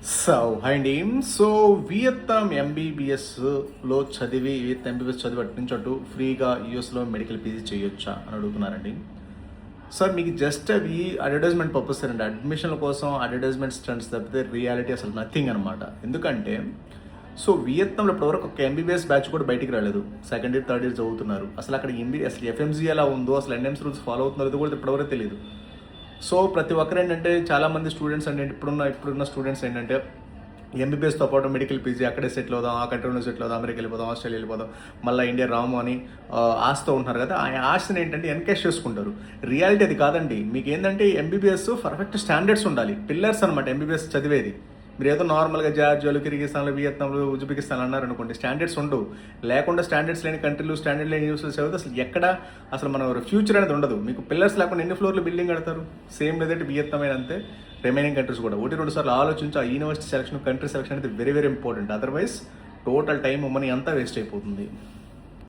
Hi అండి. Vietnam ఎంబీబీఎస్లో చదివి Vietnam MBBS చదివి అటు నుంచి అటు ఫ్రీగా యూఎస్లో మెడికల్ పీజీ చేయొచ్చా అని అడుగుతున్నారండి. సార్ మీకు జస్ట్ అవి అడ్వర్టైజ్మెంట్ పర్పస్ అండి, అడ్మిషన్ల కోసం అడ్వర్టైజ్మెంట్ స్టంట్స్ తప్పితే రియాలిటీ అసలు నథింగ్ అనమాట. ఎందుకంటే వియత్నాంలో ఇప్పటివరకు ఒక ఎంబీబీఎస్ బ్యాచ్ కూడా బయటికి రాలేదు. సెకండ్ ఇయర్ థర్డ్ ఇయర్ చదువుతున్నారు. అసలు అక్కడ అసలు ఎఫ్ఎంజీ ఎలా ఉందో, అసలు ఎన్ఎంసీ రూల్స్ ఫాలో అవుతున్నారో ఇది కూడా ఇప్పటివరకు తెలియదు. ప్రతి ఒక్కరు ఏంటంటే చాలామంది స్టూడెంట్స్ అంటే ఇప్పుడున్న స్టూడెంట్స్ ఏంటంటే ఎంబీబీఎస్తో పాటు మెడికల్ పీజీ అక్కడే సెటిల్ అవుదాం, ఆ కంట్రీలో సెటిల్ అవుదాం, అమెరికా వెళ్ళిపోదాం, ఆస్ట్రేలియా వెళ్ళిపోదాం, మళ్ళీ ఇండియా రాము అని ఆశతో ఉంటున్నారు కదా. ఆ ఆశని ఏంటంటే ఎన్కేష్ చేసుకుంటారు. రియాలిటీ అది కాదండి. మీకు ఏంటంటే ఎంబీబీఎస్ పర్ఫెక్ట్ స్టాండర్డ్స్ ఉండాలి. పిల్లర్స్ అనమాట ఎంబీబీఎస్ చదివేది. మీరు ఏదో నార్మల్గా జార్జియాలు, కిర్గిస్తాన్లు, వియత్నాంలు, ఉజ్బెకిస్తాన్ అన్నారు అనుకోండి, స్టాండర్డ్స్ ఉండవు. లేకుండా స్టాండర్డ్స్ లేని కంట్రీలు, స్టాండర్డ్ లేని యూనివర్సిటీస్ చదివితే అసలు మన ఫ్యూచర్ అనేది ఉండదు. మీకు పిల్లర్స్ లేకుండా ఎన్ని ఫ్లోర్లు బిల్డింగ్ కడతారు? సేమ్ లేదంటే వియత్నాం అంతే, రిమైనింగ్ కంట్రీస్ కూడా 1-2 సార్లు ఆలోచించి ఆ యూనివర్సిటీ సెలక్షన్, కంట్రీ సెలక్షన్ అనేది very very important. Otherwise total time money అంతా వేస్ట్ అయిపోతుంది.